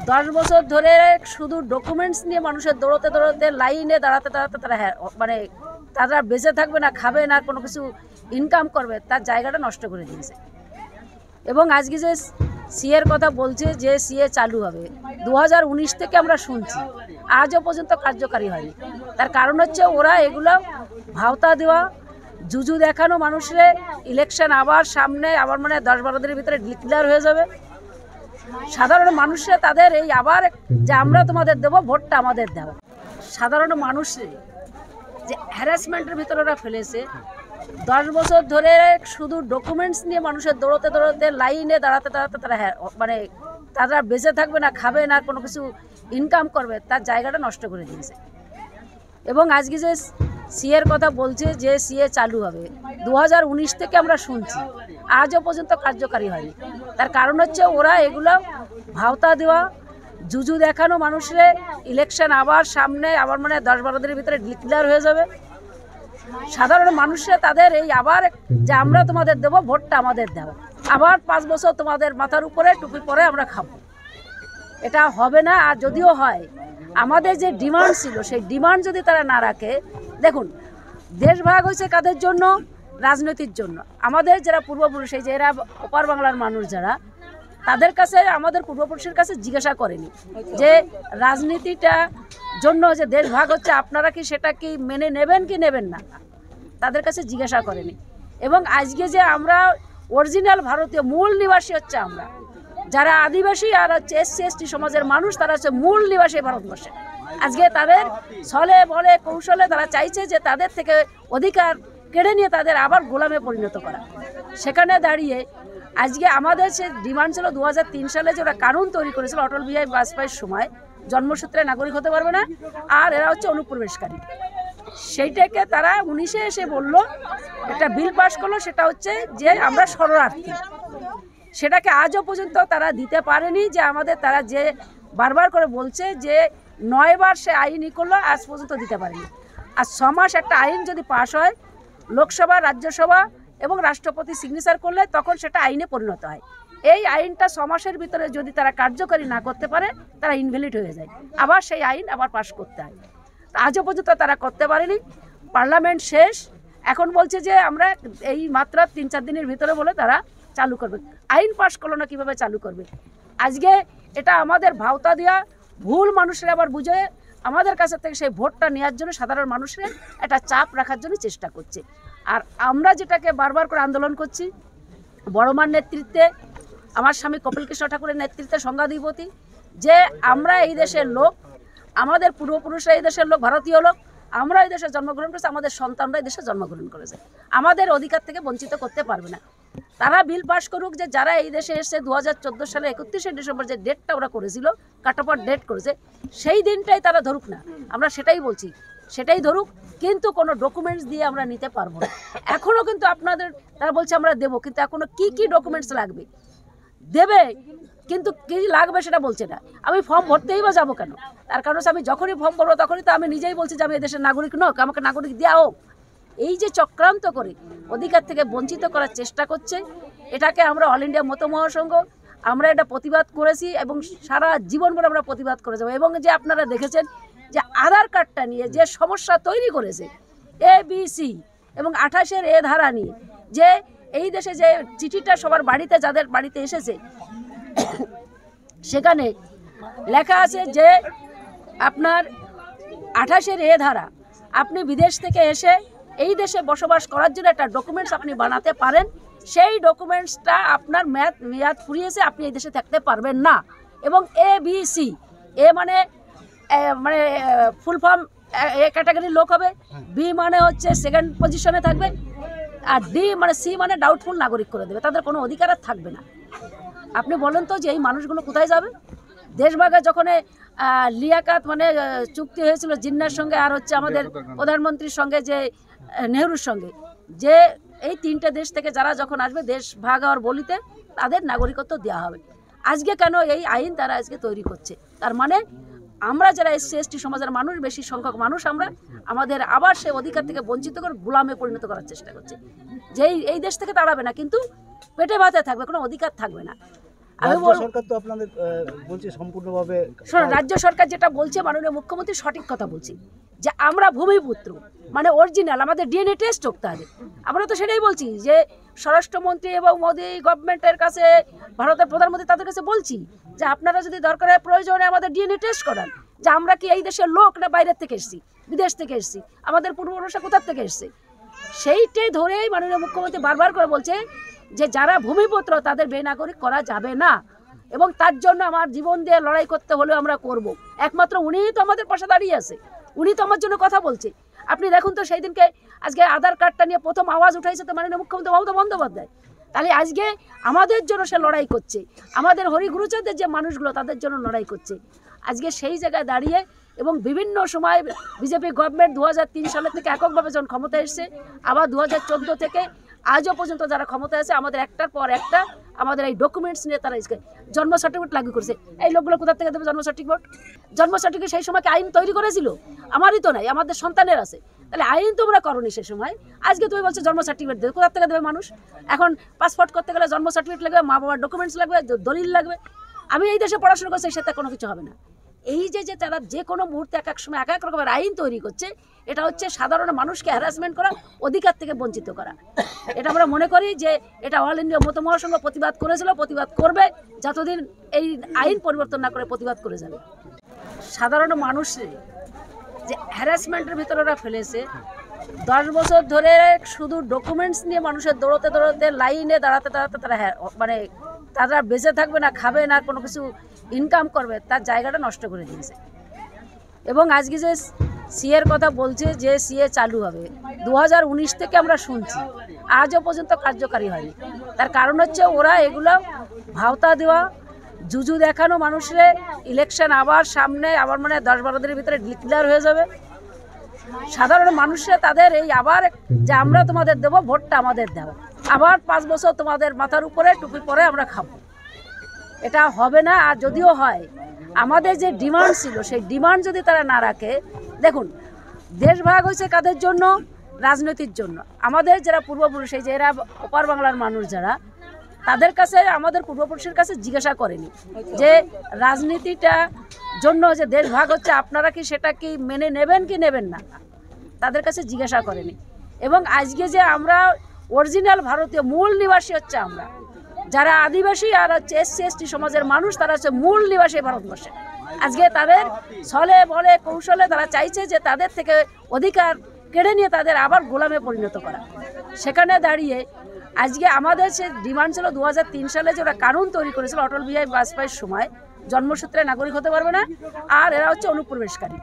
10 বছর ধরে শুধু ডকুমেন্টস নিয়ে মানুষের দৌড়তে দৌড়তে লাইনে দাঁড়াতে দাঁড়াতে তারা মানে তারা বেঁচে থাকবে না, খাবে না, কোনো কিছু ইনকাম করবে, তার জায়গাটা নষ্ট করে দিয়েছে। এবং আজকে যে সিএর কথা বলছে যে সিএ চালু হবে 2019 থেকে আমরা শুনছি, আজও পর্যন্ত কার্যকারী হয়নি। তার কারণ হচ্ছে ওরা এগুলো ভাওতা দেওয়া, জুজু দেখানো মানুষের। ইলেকশন আবার সামনে, আবার মানে 10-12 দিনের ভিতরে ডিক্লেয়ার হয়ে যাবে। সাধারণ মানুষরা তাদের এই আবার যে আমরা তোমাদের দেবো, ভোটটা আমাদের দাও, সাধারণ মানুষের যে হ্যারাসমেন্টের ভিতরে ওরা ফেলেছে। 10 বছর ধরে শুধু ডকুমেন্টস নিয়ে মানুষের দৌড়তে দৌড়তে লাইনে দাঁড়াতে দাঁড়াতে তারা মানে তারা বেঁচে থাকবে না, খাবে না, কোনো কিছু ইনকাম করবে, তার জায়গাটা নষ্ট করে দিয়েছে। এবং আজকে যে সিএর কথা বলছে যে সিএ চালু হবে 2019 থেকে আমরা শুনছি, আজও পর্যন্ত কার্যকারী হয়নি। তার কারণ হচ্ছে ওরা এগুলো ভাওতা দেওয়া, জুজু দেখানো মানুষের। ইলেকশন আবার সামনে, আবার মানে 10-12 দিনের ভিতরে ডিক্লেয়ার হয়ে যাবে। সাধারণ মানুষরা তাদের এই আবার যে আমরা তোমাদের দেবো, ভোটটা আমাদের দাও, আবার 5 বছর তোমাদের মাথার উপরে টুপি পরে আমরা খাবো, এটা হবে না। আর যদিও হয়, আমাদের যে ডিমান্ড ছিল সেই ডিমান্ড যদি তারা না রাখে, দেখুন দেশ ভাগ হয়েছে কাদের জন্য? রাজনীতির জন্য। আমাদের যারা পূর্বপুরুষ, এই যে এরা ওপার বাংলার মানুষ যারা, তাদের কাছে, আমাদের পূর্বপুরুষের কাছে জিজ্ঞাসা করেনি যে রাজনীতিটা জন্য যে দেশ ভাগ হচ্ছে আপনারা কি সেটা কি মেনে নেবেন কি নেবেন না, তাদের কাছে জিজ্ঞাসা করেনি। এবং আজকে যে আমরা অরিজিনাল ভারতীয় মূল নিবাসী হচ্ছে আমরা, যারা আদিবাসী আর হচ্ছে SC/ST সমাজের মানুষ, তারা হচ্ছে মূল নিবাসী ভারতবর্ষে। আজকে তাদের ছলে বলে কৌশলে তারা চাইছে যে তাদের থেকে অধিকার কেড়ে নিয়ে তাদের আবার গোলামে পরিণত করা। সেখানে দাঁড়িয়ে আজকে আমাদের সে ডিমান্ড ছিল 2003 সালে যে ওরা কানুন তৈরি করেছিল অটল বিহারী বাজপেয়ীর সময়, জন্মসূত্রে নাগরিক হতে পারবে না, আর এরা হচ্ছে অনুপ্রবেশকারী। সেইটাকে তারা 19-এ এসে বলল, একটা বিল পাস করলো, সেটা হচ্ছে যে আমরা শরণার্থী। সেটাকে আজও পর্যন্ত তারা দিতে পারেনি। যে আমাদের তারা যে বারবার করে বলছে যে 9 বার সে আইনই করলো, আজ পর্যন্ত দিতে পারেনি। আর 6 মাস একটা আইন যদি পাস হয়, লোকসভা, রাজ্যসভা এবং রাষ্ট্রপতি সিগনেচার করলে তখন সেটা আইনে পরিণত হয়। এই আইনটা 6 মাসের ভিতরে যদি তারা কার্যকরী না করতে পারে, তারা ইনভ্যালিড হয়ে যায়, আবার সেই আইন আবার পাস করতে হয়। আজও পর্যন্ত তারা করতে পারেনি। পার্লামেন্ট শেষ, এখন বলছে যে আমরা এই মাত্র 3-4 দিনের ভিতরে বলে তারা চালু করবে। আইন পাস করলো না, কীভাবে চালু করবে? আজকে এটা আমাদের ভাওতা দেওয়া ভুল, মানুষের আবার বুঝে আমাদের কাছে থেকে সেই ভোটটা নেওয়ার জন্য সাধারণ মানুষের একটা চাপ রাখার জন্য চেষ্টা করছে। আর আমরা যেটাকে বারবার করে আন্দোলন করছি, বড়মার নেতৃত্বে, আমার স্বামী কপিল কৃষ্ণ ঠাকুরের নেতৃত্বে, সংঘাধিপতি, যে আমরা এই দেশের লোক, আমাদের পূর্বপুরুষরা এই দেশের লোক, ভারতীয় লোক, আমরা এই দেশে জন্মগ্রহণ করেছি, আমাদের সন্তানরা এই দেশে জন্মগ্রহণ করেছে, আমাদের অধিকার থেকে বঞ্চিত করতে পারবে না। তারা বিল পাস করুক যে যারা এই দেশে এসে 2014 সালে 31শে ডিসেম্বর যে ডেটটা ওরা করেছিল, কাটাপট ডেট করেছে, সেই দিনটাই তারা ধরুক না, আমরা সেটাই বলছি, সেটাই ধরুক, কিন্তু কোনো ডকুমেন্টস দিয়ে আমরা নিতে পারবো না। এখনও কিন্তু আপনাদের তারা বলছে আমরা দেবো, কিন্তু এখনও কি কি ডকুমেন্টস লাগবে দেবে, কিন্তু কী লাগবে সেটা বলছে না। আমি ফর্ম ভরতেই বা যাবো কেন? তার কারণ আমি যখনই ফর্ম ভরবো তখনই তো আমি নিজেই বলছি যে আমি এদেশের নাগরিক নক, আমাকে নাগরিক দেওয়া হোক। এই যে চক্রান্ত করে অধিকার থেকে বঞ্চিত করার চেষ্টা করছে, এটাকে আমরা অল ইন্ডিয়া মতো মহাসংঘ আমরা এটা প্রতিবাদ করেছি এবং সারা জীবন ভরে আমরা প্রতিবাদ করে যাবো। এবং যে আপনারা দেখেছেন যে আধার কার্ডটা নিয়ে যে সমস্যা তৈরি করেছে, ABC এবং 28-এর এ ধারা নিয়ে, যে এই দেশে যে চিঠিটা সবার বাড়িতে, যাদের বাড়িতে এসেছে, সেখানে লেখা আছে যে আপনার 28-এর এ ধারা, আপনি বিদেশ থেকে এসে এই দেশে বসবাস করার জন্য একটা ডকুমেন্টস আপনি বানাতে পারেন, সেই ডকুমেন্টসটা আপনার মেয়াদ ফুরিয়েছে, আপনি এই দেশে থাকতে পারবেন না। এবং ABC, এ মানে ফুল ফর্ম এ ক্যাটাগরির লোক হবে, বি মানে হচ্ছে সেকেন্ড পজিশনে থাকবে, আর ডি মানে সি মানে ডাউটফুল নাগরিক করে দেবে, তাদের কোনো অধিকার আর থাকবে না। আপনি বলেন তো যে এই মানুষগুলো কোথায় যাবে? দেশভাগে যখন লিয়াকাত মানে চুক্তি হয়েছিল জিন্নার সঙ্গে আর হচ্ছে আমাদের প্রধানমন্ত্রীর সঙ্গে, যে নেহরুর সঙ্গে, যে এই 3টে দেশ থেকে যারা যখন আসবে দেশ ভাগ হওয়ার বলিতে তাদের নাগরিকত্ব দেওয়া হবে। আজকে কেন এই আইন তারা আজকে তৈরি করছে? তার মানে আমরা যারা SC/ST সমাজের মানুষ, বেশি সংখ্যক মানুষ, আমরা আমাদের আবার সেই অধিকার থেকে বঞ্চিত করে গোলামে পরিণত করার চেষ্টা করছে। যেই এই দেশ থেকে তাড়াবে না, কিন্তু পেটে ভাতে থাকবে, কোনো অধিকার থাকবে না। আমি রাজ্য সরকার তো আপনাদের বলছে সম্পূর্ণভাবে। শোনো, রাজ্য সরকার যেটা বলছে, মাননীয় মুখ্যমন্ত্রী সঠিক কথা বলছি যে আমরা ভূমিপুত্র, মানে অরিজিনাল, আমাদের ডিএনএ টেস্ট হোক তাহলে। আমরা তো সেটাই বলছি যে স্বরাষ্ট্রমন্ত্রী এবং মোদী গভর্নমেন্টের কাছে, ভারতের প্রধানমন্ত্রী তাদের কাছে বলছি যে আপনারা যদি দরকার হয় প্রয়োজনে আমাদের ডিএনএ টেস্ট করান, যে আমরা কি এই দেশের লোক না বাইরের থেকে এসেছি, বিদেশ থেকে এসেছি, আমাদের পূর্বপুরুষরা কোথার থেকে এসেছে। সেইটাই ধরেই মাননীয় মুখ্যমন্ত্রী বারবার করে বলছে যে যারা ভূমিপুত্র তাদের বেনাগরিক করা যাবে না, এবং তার জন্য আমার জীবন দিয়ে লড়াই করতে হলেও আমরা করব। একমাত্র উনিই তো আমাদের পাশে দাঁড়িয়ে আছে, উনি তো আমার জন্য কথা বলছে। আপনি দেখুন তো, সেই দিনকে আজকে আধার কার্ডটা নিয়ে প্রথম আওয়াজ উঠাইছে তো মাননীয় মুখ্যমন্ত্রী মমতা বন্দ্যোপাধ্যায়। তাহলে আজকে আমাদের জন্য সে লড়াই করছে, আমাদের হরিগুরুচাঁদের যে মানুষগুলো তাদের জন্য লড়াই করছে। আজকে সেই জায়গায় দাঁড়িয়ে, এবং বিভিন্ন সময় বিজেপি গভর্নমেন্ট 2003 সালের থেকে এককভাবে যখন ক্ষমতায় এসছে, আবার 2014 থেকে আজও পর্যন্ত যারা ক্ষমতায় আছে, আমাদের একটার পর একটা আমাদের এই ডকুমেন্টস নিয়ে তারা জন্ম সার্টিফিকেট লাগু করেছে। এই লোকগুলো কোথা থেকে দেবে জন্ম সার্টিফিকেট? জন্ম সার্টিফিকেট সেই সময় কি আইন তৈরি করেছিল? আমারই তো নাই, আমাদের সন্তানের আছে। তাহলে আইন তোমরা করনি সে সময়, আজকে তুমি বলছো জন্ম সার্টিফিকেট দেবে, কোথা থেকে দেবে মানুষ? এখন পাসপোর্ট করতে গেলে জন্ম সার্টিফিকেট লাগবে, মা বাবার ডকুমেন্টস লাগবে, দলিল লাগবে। আমি এই দেশে পড়াশোনা করছি, সেটা কোনো কিছু হবে না। এই যে তারা যে কোনো মুহূর্তে এক এক সময় এক এক রকমের আইন তৈরি করছে, এটা হচ্ছে সাধারণ মানুষকে হ্যারাসমেন্ট করা, অধিকার থেকে বঞ্চিত করা। এটা আমরা মনে করি যে এটা অল ইন্ডিয়া মত মহাসংঘ প্রতিবাদ করেছিল, প্রতিবাদ করবে, যতদিন এই আইন পরিবর্তন না করে প্রতিবাদ করে যাবে। সাধারণ মানুষের যে হ্যারাসমেন্টের ভিতরে ওরা ফেলেছে, 10 বছর ধরে শুধু ডকুমেন্টস নিয়ে মানুষের দৌড়তে দৌড়তে লাইনে দাঁড়াতে দাঁড়াতে তারা মানে তারা বেঁচে থাকবে না, খাবে না, কোনো কিছু ইনকাম করবে, তার জায়গাটা নষ্ট করে দিয়েছে। এবং আজকে যে সিএর কথা বলছে যে সিএ চালু হবে, 2019 থেকে আমরা শুনছি, আজও পর্যন্ত কার্যকারী হয়নি। তার কারণ হচ্ছে ওরা এগুলো ভাওতা দেওয়া, জুজু দেখানো মানুষের। ইলেকশন আবার সামনে, আবার মানে 10-12 দিনের ভিতরে ডিক্লেয়ার হয়ে যাবে। সাধারণ মানুষরা তাদের এই আবার যে আমরা তোমাদের দেবো, ভোটটা আমাদের দেবো, আবার 5 বছর তোমাদের মাথার উপরে টুপি পরে আমরা খাবো, এটা হবে না। আর যদিও হয়, আমাদের যে ডিমান্ড ছিল সেই ডিমান্ড যদি তারা না রাখে, দেখুন দেশ ভাগ হয়েছে কাদের জন্য? রাজনীতির জন্য। আমাদের যারা পূর্বপুরুষ, এই যে এরা ওপার বাংলার মানুষ যারা, তাদের কাছে, আমাদের পূর্বপুরুষের কাছে জিজ্ঞাসা করেনি যে রাজনীতিটা জন্য যে দেশ ভাগ হচ্ছে, আপনারা কি সেটা কি মেনে নেবেন কি নেবেন না, তাদের কাছে জিজ্ঞাসা করেনি। এবং আজকে যে আমরা অরিজিনাল ভারতীয় মূল নিবাসী হচ্ছে আমরা, যারা আদিবাসী আর হচ্ছে SC/ST সমাজের মানুষ, তারা হচ্ছে মূল নিবাসী ভারতবর্ষে। আজকে তাদের ছলে বলে কৌশলে তারা চাইছে যে তাদের থেকে অধিকার কেড়ে নিয়ে তাদের আবার গোলামে পরিণত করা। সেখানে দাঁড়িয়ে আজকে আমাদের সে ডিমান্ড ছিল 2003 সালে যে ওরা কানুন তৈরি করেছিল অটল বিহারী বাজপেয়ীর সময়, জন্মসূত্রে নাগরিক হতে পারবে না, আর এরা হচ্ছে অনুপ্রবেশকারী।